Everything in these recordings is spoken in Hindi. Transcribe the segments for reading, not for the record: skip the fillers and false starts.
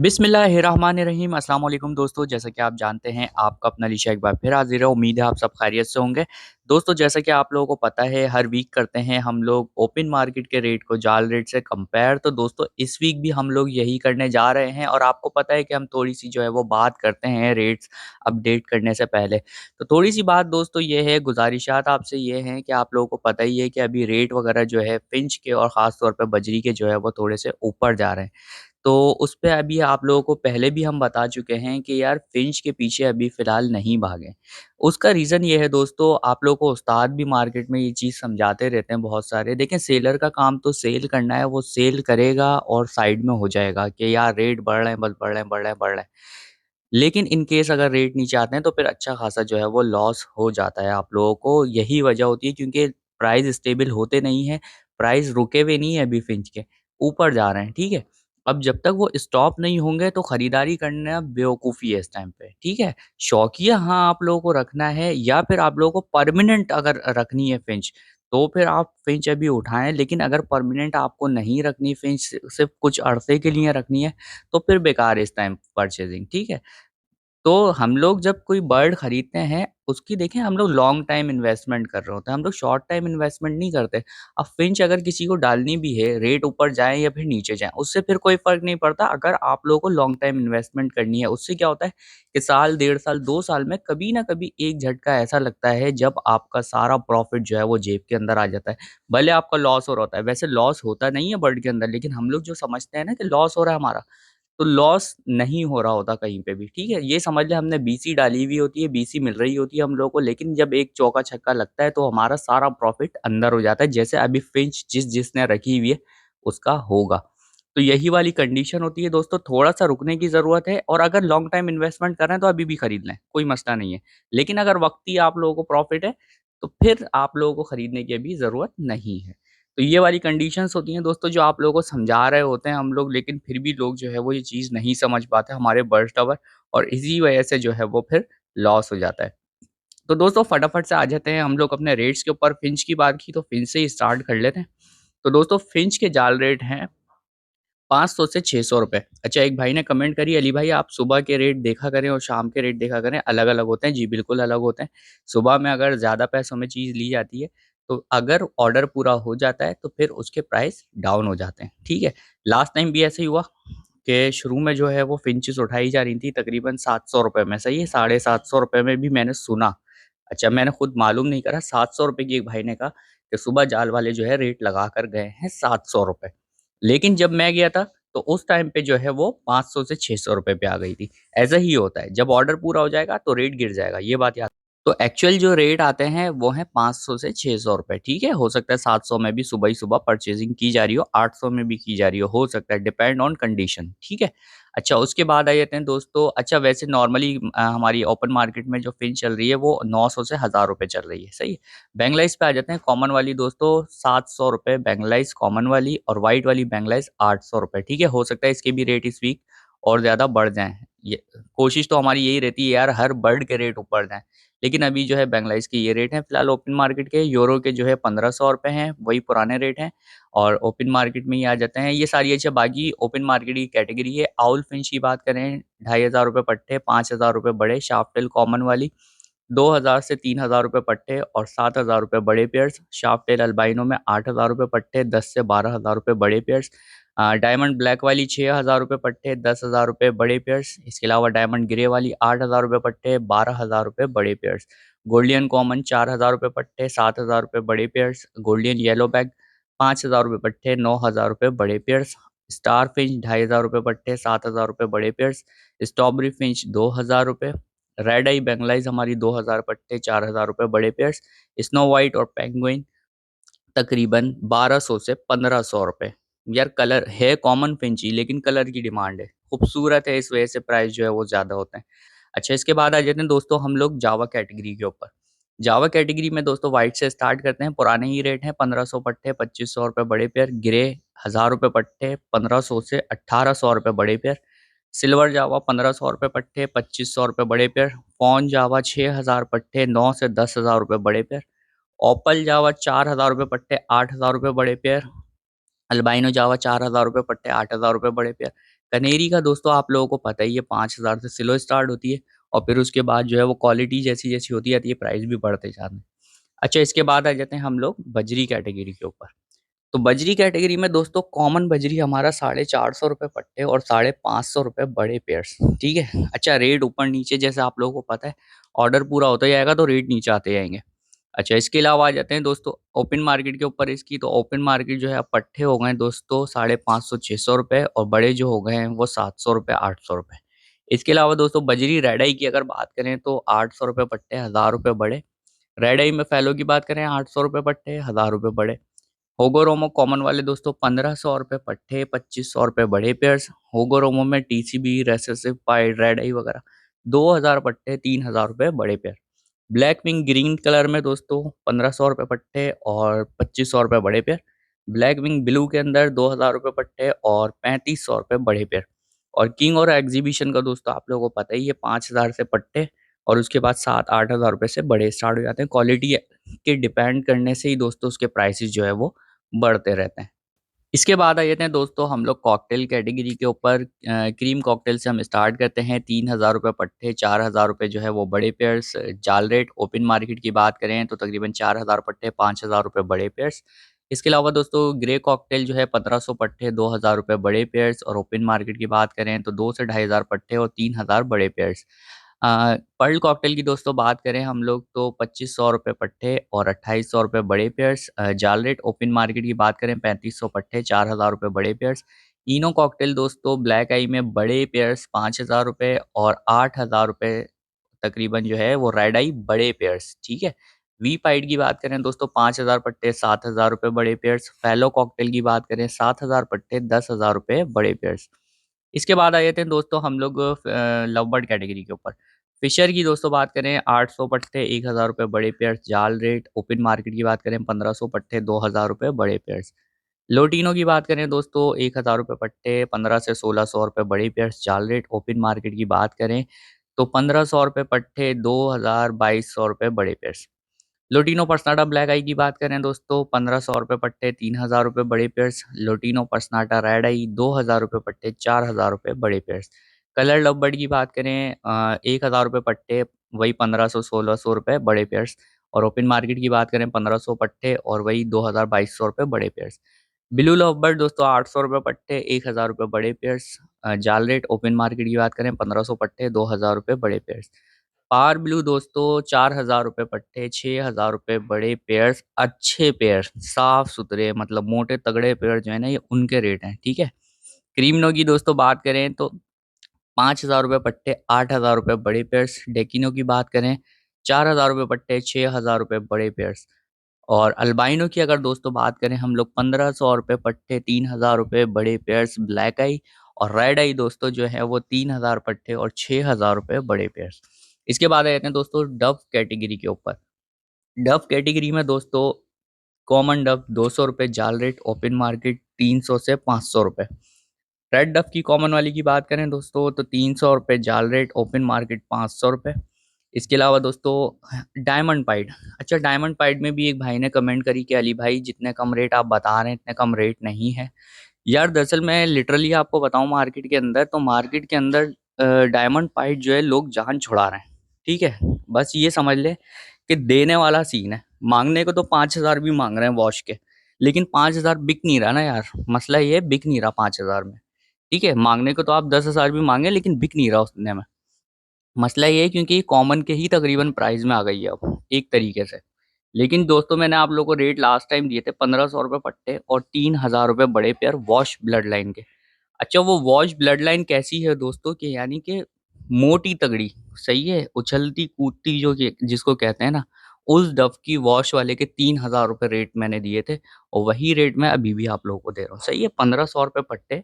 बिस्मिल्लाहिर्रहमानिर्रहीम अस्सलाम वालेकुम दोस्तों। जैसा कि आप जानते हैं आपका अपना लिशा एक बार फिर हाज़िर है। उम्मीद है आप सब खैरियत से होंगे। दोस्तों जैसा कि आप लोगों को पता है हर वीक करते हैं हम लोग ओपन मार्केट के रेट को जाल रेट से कंपेयर। तो दोस्तों इस वीक भी हम लोग यही करने जा रहे हैं और आपको पता है कि हम थोड़ी-सी जो है वो बात करते हैं रेट्स अपडेट करने से पहले। तो थोड़ी-सी बात दोस्तों ये है, गुज़ारिशात आपसे ये हैं कि आप लोगों को पता ही है कि अभी रेट वग़ैरह जो है फ़िंच के और ख़ास तौर पे बजरी के जो है वो थोड़े से ऊपर जा रहे हैं। तो उस पे अभी आप लोगों को पहले भी हम बता चुके हैं कि यार फ़िंच के पीछे अभी फ़िलहाल नहीं भागें। उसका रीज़न ये है दोस्तों, आप लोगों को उस्ताद भी मार्केट में ये चीज़ समझाते रहते हैं बहुत सारे। देखिए सेलर का काम तो सेल करना है, वो सेल करेगा और साइड में हो जाएगा कि यार रेट बढ़ रहे हैं, बस बढ़ रहे हैं, बढ़ रहे हैं, बढ़ रहे हैं। लेकिन इन केस अगर रेट नीचे आते हैं तो फिर अच्छा खासा जो है वो लॉस हो जाता है आप लोगों को। यही वजह होती है क्योंकि प्राइस स्टेबल होते नहीं हैं, प्राइस रुके हुए नहीं है अभी फ़िंच के, ऊपर जा रहे हैं, ठीक है? अब जब तक वो स्टॉप नहीं होंगे तो खरीदारी करना बेवकूफ़ी है इस टाइम पे, ठीक है? शौकिया हाँ, आप लोगों को रखना है या फिर आप लोगों को परमानेंट अगर रखनी है फ़िंच, तो फिर आप फ़िंच अभी उठाएँ। लेकिन अगर परमानेंट आपको नहीं रखनी फ़िंच, सिर्फ़ कुछ अरसे के लिए रखनी है, तो फिर बेकार है इस टाइम परचेज़िंग, ठीक है? तो हम लोग जब कोई बर्ड खरीदते हैं, उसकी देखें हम लोग लॉन्ग टाइम इन्वेस्टमेंट कर रहे होते हैं, हम लोग शॉर्ट टाइम इन्वेस्टमेंट नहीं करते। अब फ़िंच अगर किसी को डालनी भी है, रेट ऊपर जाए या फिर नीचे जाए, उससे फिर कोई फ़र्क नहीं पड़ता अगर आप लोगों को लॉन्ग टाइम इन्वेस्टमेंट करनी है। उससे क्या होता है कि साल, डेढ़ साल, 2 साल में कभी न कभी एक झटका ऐसा लगता है जब आपका सारा प्रॉफ़िट जो है वो जेब के अंदर आ जाता है। भले आपका लॉस हो रहा होता है, वैसे लॉस होता नहीं है बर्ड के अंदर, लेकिन हम लोग जो समझते हैं ना कि लॉस हो रहा है हमारा, तो लॉस नहीं हो रहा होता कहीं पे भी, ठीक है? ये समझ लें हमने बीसी डाली हुई होती है, बीसी मिल रही होती है हम लोगों को, लेकिन जब एक चौका-छक्का लगता है तो हमारा सारा प्रॉफ़िट अंदर हो जाता है, जैसे अभी फ़िंच जिसने रखी हुई है, उसका होगा। तो यही वाली कंडीशन होती है दोस्तों, थोड़ा-सा रुकने की ज़रूरत है और अगर लॉन्ग टाइम इन्वेस्टमेंट कर रहे हैं तो अभी भी खरीद लें, कोई मसला नहीं है। लेकिन अगर वक़्ती आप लोगों को प्रॉफ़िट है, तो फिर आप लोगों को खरीदने की अभी ज़रूरत नहीं है। तो ये वाली कंडीशंस होती हैं दोस्तों जो आप लोगों को समझा रहे होते हैं हम लोग, लेकिन फिर भी लोग जो है वो ये चीज़ नहीं समझ पाते हमारे बर्स्ट अवर, और इसी वजह से जो है वो फिर लॉस हो जाता है। तो दोस्तों फटाफट से आ जाते हैं हम लोग अपने रेट्स के ऊपर। फिंच की बात की तो फिंच से ही स्टार्ट कर लेते हैं। तो दोस्तों फिंच के जाल रेट हैं 500 से 600 रुपए। अच्छा, एक भाई ने कमेंट करी, अली भाई आप सुबह के रेट देखा करें और शाम के रेट देखा करें, अलग-अलग होते हैं। जी, बिल्कुल अलग होते हैं। सुबह में अगर ज़्यादा पैसों में चीज़ ली जाती है, तो अगर ऑर्डर पूरा हो जाता है, तो फिर उसके प्राइस डाउन हो जाते हैं, ठीक है? लास्ट टाइम भी ऐसे ही हुआ कि शुरू में जो है वो फिंचेस उठाई जा रही थी तकरीबन 700 रुपए में, सही है? 750 रुपए में भी मैंने सुना। अच्छा, मैंने खुद मालूम नहीं करा, 700 रुपए की एक भाई ने कहा कि सुबह जाल वाले जो है रेट लगा कर गए हैं 700 रुपए। लेकिन जब मैं गया था, तो उस टाइम पे जो है वो 500 से 600 रुपए पे आ गई थी। ऐसा ही होता है, जब ऑर्डर पूरा हो जाएगा तो रेट गिर जाएगा, ये बात याद। तो एक्चुअल जो रेट आते हैं वो हैं 500 से 600 रुपए, ठीक है? हो सकता है 700 में भी सुबह ही सुबह परचेज़िंग की जा रही हो, 800 में भी की जा रही हो सकता है, डिपेंड ऑन कंडीशन, ठीक है? अच्छा, उसके बाद आ जाते हैं दोस्तों। अच्छा, वैसे नॉर्मली हमारी ओपन मार्केट में जो फ़िंच चल रही है वो 900 से 1000 रुपए चल रही है, सही है? बैंगलाइज़ पे आ जाते हैं, कॉमन वाली दोस्तों 700 रुपए बैंगलाइज़ कॉमन वाली, और व्हाइट वाली बैंगलाइज़ 800 रुपए, ठीक है? हो सकता है इसके भी रेट इस वीक और ज़्यादा बढ़ जाएँ। ये कोशिश तो हमारी यही रहती है यार, हर बर्ड के रेट ऊपर जाएँ। लेकिन अभी जो है बैंगलाइज़ के ये रेट हैं फिलहाल ओपन मार्केट के। यूरो के जो है 1500 रुपए हैं, वही पुराने रेट हैं और ओपन मार्केट में ही आ जाते हैं ये सारी। अच्छा, बाकी ओपन मार्केट की कैटेगरी है। आउल फिंच की बात करें, 2500 पट्टे, 5000 रुपए बड़े, शाफ्टेल कॉमन वाली 2000 से 3000 रुपए पट्टे और 7000 रुपए बड़े पेयर्स। शाफ्टेल अल्बाइनो में 8000 रुपए पट्टे, 10 से 12000 रुपए बड़े पेयर्स। डायमंड ब्लैक वाली 6000 रुपए पट्टे, 10,000 रुपए बड़े पेयर्स। इसके अलावा डायमंड ग्रे वाली 8000 रुपए पट्टे, 12000 रुपए बड़े पेयर्स। गोल्डियन कॉमन 4000 रुपए पट्टे, 7000 रुपए बड़े पेयर्स। गोल्डियन येलो बैग 5000 रुपए पट्टे, 9000 रुपए बड़े पेयर्स। स्टार फिंच 2500 रुपए पट्टे, 7000 रुपए बड़े पेयर्स। स्ट्रॉबेरी फिंच 2000 रुपए। रेड आई बेंगलाइज हमारी 2000 पट्टे, 4000 रुपए बड़े पेयर्स। स्नो वाइट और पेंगुइन तकरीबन 1200 से 1500 रुपए। यार कलर है कॉमन फिंची, लेकिन कलर की डिमांड है, खूबसूरत है, इस वजह से प्राइस जो है वो ज़्यादा होते हैं। अच्छा, इसके बाद आ जाते हैं दोस्तों हम लोग जावा कैटेगरी के ऊपर। जावा कैटेगरी में दोस्तों व्हाइट से स्टार्ट करते हैं। पुराने ही रेट हैं, 1500 पट्टे, 2500 रुपए बड़े पेयर। ग्रे 1000 रुपए पट्टे, 1500 से 1800 रुपए बड़े पेयर। सिल्वर जावा 1500 रुपए पट्टे, 2500 रुपए बड़े पेयर। फ़ॉन जावा 6000 पट्टे, 9 से 10,000 रुपए बड़े पेयर। ओपल जावा 4000 रुपए पट्टे, 8000 रुपए बड़े पेयर। अल्बाइनो जावा 4000 रुपए पट्टे, 8000 रुपए बड़े पेयर। कनेरी का दोस्तों आप लोगों को पता ही है 5,000 से सिलो स्टार्ट होती है और फिर उसके बाद जो है वो क्वालिटी जैसी-जैसी होती जाती है, प्राइस भी बढ़ते जाते हैं। अच्छा, इसके बाद आ जाते हैं हम लोग बजरी कैटेगरी के ऊपर। तो बजरी कैटेगरी में दोस्तों कॉमन बजरी हमारा ₹450 पट्टे और ₹550 बड़े पेयर्स, ठीक है? अच्छा, रेट ऊपर-नीचे जैसे आप लोगों को पता है, ऑर्डर पूरा होता जाएगा तो रेट नीचे आते जाएँगे। अच्छा, इसके अलावा आ जाते हैं दोस्तों ओपन मार्केट के ऊपर इसकी, तो ओपन मार्केट जो है अब पट्टे हो गए दोस्तों ₹550-600 और बड़े जो हो गए हैं वो ₹700 ₹800। इसके अलावा दोस्तों बजरी रेड आई की अगर बात करें तो ₹800 पट्टे, ₹1000 बड़े। रेड आई में फैलो की बात करें ₹800 पट्टे, ₹1000 बड़े। होगोरोमो कॉमन वाले दोस्तों ₹1500 पट्टे, ₹2500 बड़े पेयर्स। होगोरोमो में टीसीबी, रेसेसिव पाइड, रेड आई वगैरह 2000 पट्टे, ₹3000 बड़े pair. Black wing green colour में दोस्तों ₹1500 पट्टे और ₹2500 बड़े पेयर। ब्लैक विंग ब्लू के अंदर ₹2000 पट्टे और ₹3500 बड़े पेयर। और किंग और एग्जीबिशन का दोस्तों आप लोगों को पता ही है 5000 से पट्टे और उसके बाद 7-8 हज़ार रुपए से बड़े स्टार्ट हो जाते हैं। क्वालिटी के डिपेंड करने से ही दोस्तों उसके प्राइसेस जो है वो बढ़ते रहते हैं। इसके बाद आ जाते हैं दोस्तों हम लोग कॉकटेल कैटेगरी के ऊपर। क्रीम कॉकटेल से हम स्टार्ट करते हैं। ₹3000 पट्टे, ₹4000 जो है वो बड़े पेयर्स। जाल रेट ओपन मार्केट की बात करें तो तकरीबन 4000 पट्टे, ₹5000 बड़े पेयर्स। इसके अलावा दोस्तों ग्रे कॉकटेल जो है 1500 पट्टे, ₹2000 बड़े पेयर्स और ओपन मार्केट की बात करें तो 2 से 2500 पट्टे और 3000 बड़े पेयर्स। पर्ल कॉकटेल की दोस्तों बात करें हम लोग तो ₹2500 पट्टे और ₹2800 बड़े पेयर्स। जाल रेट ओपन मार्केट की बात करें 3500 पट्टे, ₹4000 बड़े पेयर्स। इनो कॉकटेल दोस्तों ब्लैक आई में बड़े पेयर्स ₹5000 और ₹8000 तकरीबन जो है वो रेड आई बड़े पेयर्स, ठीक है? वी पाइड की बात करें दोस्तों 5000 पट्टे, ₹7000 बड़े पेयर्स। फेलो कॉकटेल की बात करें 7000 पट्टे, ₹10,000 बड़े पेयर्स। इसके बाद आ जाते हैं दोस्तों हम लोग लव बर्ड कैटेगरी के ऊपर। फिशर की दोस्तों बात करें 800 पट्टे, ₹1000 बड़े पेयर्स। जाल रेट ओपन मार्केट की बात करें 1500 पट्टे, ₹2000 बड़े पेयर्स। लोटिनो की बात करें दोस्तों ₹1000 पट्टे, 15 से ₹1600 बड़े पेयर्स। जाल रेट ओपन मार्केट की बात करें तो ₹1500 पट्टे, 2000 ₹2200 बड़े पेयर्स। लोटिनो पर्सनाटा ब्लैक आई की बात करें दोस्तों ₹1500 पट्टे, ₹3000 बड़े पेयर्स। लोटिनो पर्सनाटा रेड आई ₹2000 पट्टे, ₹4000 बड़े पेयर्स। कलर लव बर्ड की बात करें ₹1000 पट्टे, वही 1500-1600 बड़े पेयर्स। और ओपन मार्केट की बात करें 1500 पट्टे और वही 2200 बड़े पेयर्स। ब्लू लव बर्ड दोस्तों ₹800 पट्टे, ₹1000 बड़े पेयर्स। जाल रेट ओपन मार्केट की बात करें 1500 पट्टे, ₹2000 बड़े पेयर्स। पावर ब्लू दोस्तों ₹4000 पट्टे, ₹6000 बड़े पेयर्स, अच्छे पेयर्स, साफ-सुथरे मतलब मोटे तगड़े पेयर जो है ना ये उनके रेट हैं, ठीक है? क्रीमनो की दोस्तों बात करें तो ₹5000 पट्टे, ₹8000 बड़े पेयर्स। डेकिनो की बात करें ₹4000 पट्टे, ₹6000 बड़े पेयर्स। और अल्बाइनो की अगर दोस्तों बात करें हम लोग ₹1500 पट्टे, ₹3000 बड़े पेयर्स ब्लैक आई। और रेड आई दोस्तों जो है वो 3000 पट्टे और ₹6000 बड़े पेयर्स। इसके बाद आ जाते हैं दोस्तों डव कैटेगरी के ऊपर। डव कैटेगरी में दोस्तों कॉमन डव ₹200, जाल रेट ओपन मार्केट 300 से ₹500। रेड डफ की कॉमन वाली की बात करें दोस्तों तो ₹300, जाल रेट ओपन मार्केट ₹500। इसके अलावा दोस्तों डायमंड पाइड। अच्छा, डायमंड पाइड में भी एक भाई ने कमेंट करी कि अली भाई जितने कम रेट आप बता रहे हैं इतने कम रेट नहीं है। यार दरअसल मैं लिटरली आपको बताऊँ मार्केट के अंदर तो मार्केट के अंदर डायमंड पाइड जो है लोग जान छुड़ा रहे हैं, ठीक है? बस ये समझ ले कि देने वाला सीन है। माँगने को तो 5000 भी माँग रहे हैं वॉश के, लेकिन 5000 बिक नहीं रहा ना यार, मसला ये है बिक नहीं रहा 5000 में, ठीक है? माँगने को तो आप 10,000 भी माँगे लेकिन बिक नहीं रहा उतने में। मसला ये है क्योंकि कॉमन के ही तकरीबन प्राइस में आ गई है अब, एक तरीके से। लेकिन दोस्तों मैंने आप लोगों को रेट लास्ट टाइम दिए थे ₹1500 पट्टे और ₹3000 बड़े पेयर वॉश ब्लड लाइन के। अच्छा, वो वॉश ब्लड लाइन कैसी है दोस्तों कि यानी कि मोटी तगड़ी, सही है? उछलती कूदती जो कि जिसको कहते हैं ना, उस डव की वॉश वाले के ₹3000 रेट मैंने दिए थे और वही रेट मैं अभी भी आप लोगों को दे रहा हूँ, सही है? ₹1500 पट्टे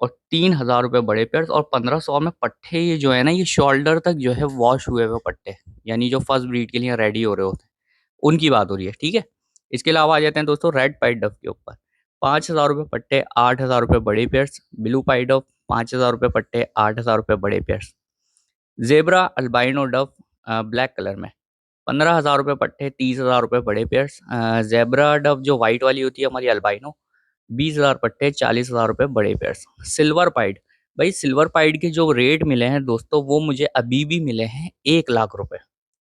और ₹3000 बड़े पेयर्स और 1500 में पट्टे ये जो है ना, ये शोल्डर तक जो है वॉश हुए हुए पट्टे, यानी जो फर्स्ट ब्रीड के लिए रेडी हो रहे होते हैं, उनकी बात हो रही है, ठीक है? इसके अलावा आ जाते हैं दोस्तों रेड पाइड डव के ऊपर। ₹5000 पट्टे, ₹8000 बड़े पेयर्स। ब्लू पाइड डव ₹5000 पट्टे, ₹8000 बड़े pairs. Zebra albino Dove black colour में ₹15,000 पट्टे, ₹30,000 बड़े पेयर्स। ज़ेब्रा डव जो व्हाइट वाली होती है हमारी अल्बाइनो, 20,000 पट्टे, ₹40,000 बड़े पेयर्स। सिल्वर पाइड भाई सिल्वर पाइड के जो रेट मिले हैं दोस्तों वो मुझे अभी भी मिले हैं 1 लाख रुपए,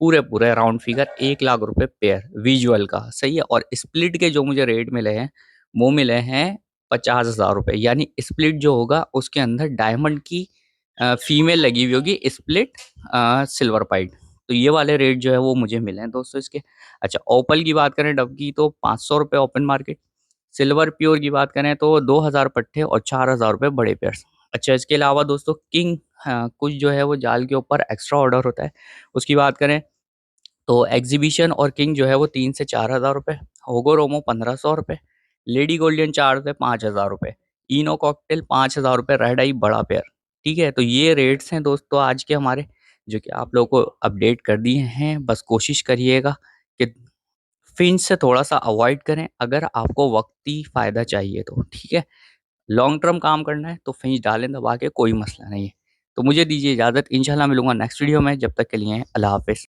पूरे पूरे राउंड फिगर 1 लाख रुपए पेयर विजुअल का, सही है। और स्प्लिट के जो मुझे रेट मिले हैं वो मिले हैं 50,000 रुपए, यानी स्प्लिट जो होगा उसके अंदर डायमंड की फीमेल लगी हुई होगी, स्प्लिट सिल्वर पाइड। तो ये वाले रेट जो है वो मुझे मिले हैं दोस्तों इसके। अच्छा, ओपल की बात करें डब की तो 500 रुपये ओपन मार्केट। सिल्वर प्योर की बात करें तो 2000 पट्टे और 4000 रुपये बड़े पेयर्स। अच्छा, इसके अलावा दोस्तों किंग, हाँ, कुछ जो है वो जाल के ऊपर एक्स्ट्रा ऑर्डर होता है, उसकी बात करें तो एग्जीबिशन और किंग जो है वो 3 से 4 हज़ार रुपये, होगो रोमो 1500 रुपये, लेडी गोल्डन 4 से 5 हज़ार रुपये, इनो कॉकटेल 5 हज़ार रुपये, रेड आई बड़ा पेयर। ठीक है, तो ये रेट्स हैं दोस्तों आज के हमारे, जो कि आप लोगों को अपडेट कर दिए हैं। बस कोशिश करिएगा कि फिंच से थोड़ा सा अवॉइड करें अगर आपको वक्ती फ़ायदा चाहिए तो, ठीक है। लॉन्ग टर्म काम करना है तो फिंच डालें दबा के, कोई मसला नहीं है। तो मुझे दीजिए इजाज़त, इंशाल्लाह मिलूंगा नेक्स्ट वीडियो में, जब तक के लिए अल्लाह हाफिज़।